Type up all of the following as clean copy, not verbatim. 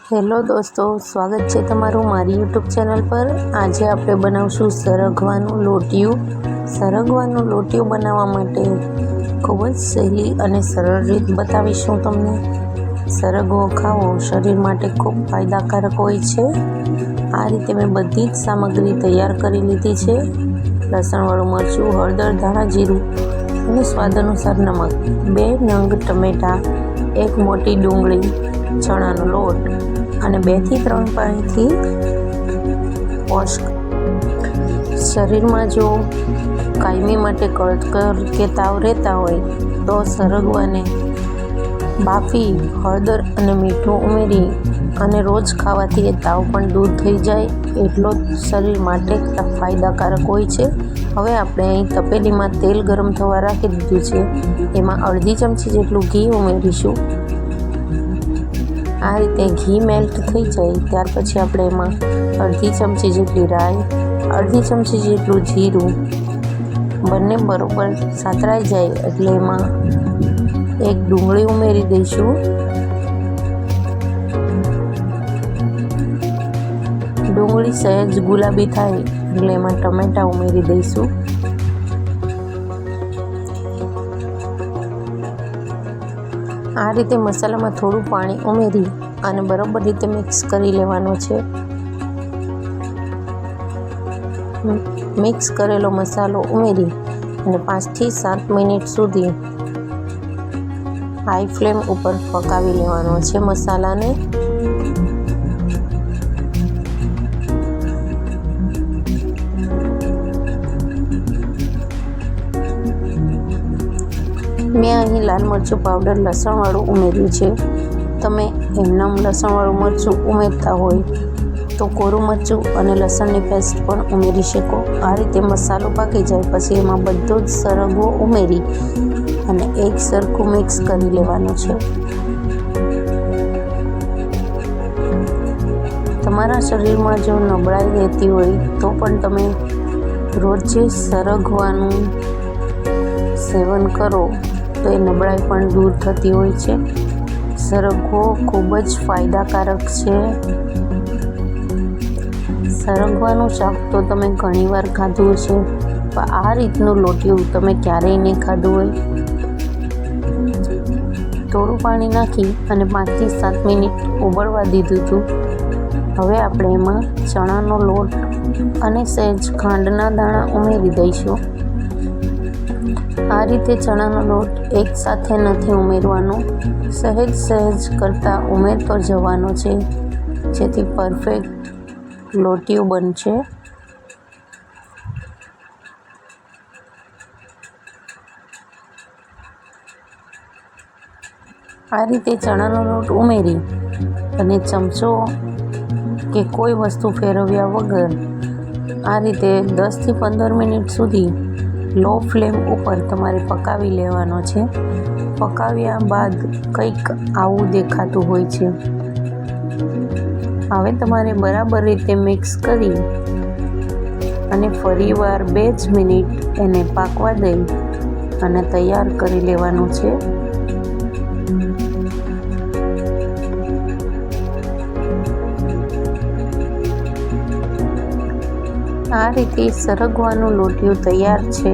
Hello દોસ્તો, સ્વાગત છે તમારું મારી યુટ્યુબ ચેનલ પર। આજે આપણે બનાવશું સરગવાનું લોટિયું। સરગવાનું લોટિયું બનાવવા માટે ખૂબ જ સહેલી અને સરળ રીત બતાવીશું તમને। સરગવો ખાવો શરીર માટે ખૂબ ફાયદાકારક હોય છે। આ રીતે મેં બધી જ સામગ્રી તૈયાર કરી લીધી છે। લસણવાળું મરચું, હળદર, ધાણા જીરું અને સ્વાદ અનુસાર નમક, 2 નંગ ટમેટાં, 1 મોટી ડુંગળી, ચણાનો લોટ અને 2 થી 3 પાણીથી વોશ। શરીરમાં જો કાયમી માટે કળતર કે તાવ રહેતા હોય તો સરગવાને બાફી હળદર અને મીઠું ઉમેરી અને રોજ ખાવાથી એ તાવ પણ દૂર થઈ જાય એટલો શરીર માટે ફાયદાકારક હોય છે। હવે આપણે અહીં તપેલીમાં તેલ ગરમ થવા રાખી દીધું છે। એમાં અડધી ચમચી જેટલું ઘી ઉમેરીશું। આ રીતે ઘી મેલ્ટ થઈ જાય ત્યાર પછી આપણે એમાં અડધી ચમચી જેટલી રાઈ, અડધી ચમચી જેટલું જીરું, બંને બરોબર સાતરાઈ જાય એટલે એમાં 1 ડુંગળી ઉમેરી દઈશું। ડુંગળી સહેજ ગુલાબી થાય એટલે એમાં ટમેટાં ઉમેરી દઈશું। આ રીતે મસાલામાં થોડું પાણી ઉમેરી અને બરોબર રીતે મિક્સ કરી લેવાનો છે। મિક્સ કરેલો મસાલો ઉમેરી અને 5 થી 7 મિનિટ સુધી હાઈ ફ્લેમ ઉપર પકાવી લેવાનો છે મસાલાને। મેં અહીં લાલ મરચું પાવડર લસણવાળું ઉમેર્યું છે। તમે એમનામ લસણવાળું મરચું ઉમેરતા હોય તો કોરું મરચું અને લસણની પેસ્ટ પણ ઉમેરી શકો। આ રીતે મસાલો પાકી જાય પછી એમાં બધો જ સરગવો ઉમેરી અને એક સરખું મિક્સ કરી લેવાનું છે। તમારા શરીરમાં જો નબળાઈ રહેતી હોય તો પણ તમે રોજે સરગવાનું સેવન કરો તો એ નબળાઈ પણ દૂર થતી હોય છે। સરગવો ખૂબ જ ફાયદાકારક છે। સરગવાનું શાક તો તમે ઘણીવાર ખાધું હશે પણ આ રીતનું લોટિયું તમે ક્યારેય નહીં ખાધું હોય। થોડું પાણી નાખી અને 5 થી 7 મિનિટ ઉબળવા દીધું હતું। હવે આપણે એમાં ચણાનો લોટ અને સહેજ ખાંડના દાણા ઉમેરી દઈશું। આ રીતે ચણાનો લોટ એક સાથે નથી ઉમેરવાનો, સહેજ સહેજ કરતાં ઉમેરતો જવાનો છે જેથી પરફેક્ટ લોટિયું બનશે। આ રીતે ચણાનો લોટ ઉમેરી અને ચમચો કે કોઈ વસ્તુ ફેરવ્યા વગર આ રીતે 10 થી 15 મિનિટ સુધી લો ફ્લેમ ઉપર તમારે પકાવી લેવાનો છે। પકાવ્યા બાદ કંઈક આવું દેખાતું હોય છે। હવે તમારે બરાબર રીતે મિક્સ કરી અને ફરીવાર 2 જ મિનિટ એને પાકવા દઈ અને તૈયાર કરી લેવાનું છે। આ રીતે સરગવાનું લોટિયું તૈયાર છે।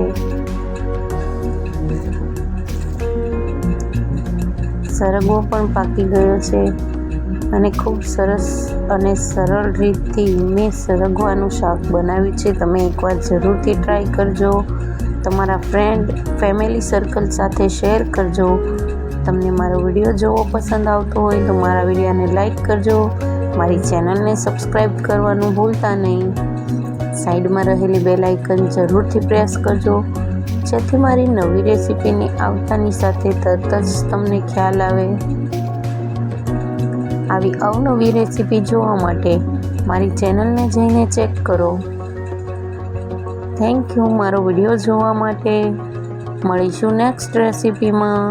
સરગવો પણ પાકી ગયો છે અને ખૂબ સરસ અને સરળ રીતથી મેં સરગવાનું શાક બનાવ્યું છે। તમે એકવાર જરૂરથી ટ્રાય કરજો। તમારા ફ્રેન્ડ ફેમિલી સર્કલ સાથે શેર કરજો। તમને મારો વિડીયો જોવો પસંદ આવતો હોય તો મારા વિડીયોને લાઈક કરજો। મારી ચેનલને સબસ્ક્રાઈબ કરવાનું ભૂલતા નહીં। સાઈડમાં રહેલી બેલ આઇકન જરૂરથી પ્રેસ કરજો જેથી મારી નવી રેસીપીની આવતાની સાથે તરત જ તમને ખ્યાલ આવે। આવી અવનવી રેસીપી જોવા માટે મારી ચેનલને જઈને ચેક કરો। થેન્ક યુ મારો વિડીયો જોવા માટે। મળીશું નેક્સ્ટ રેસીપીમાં।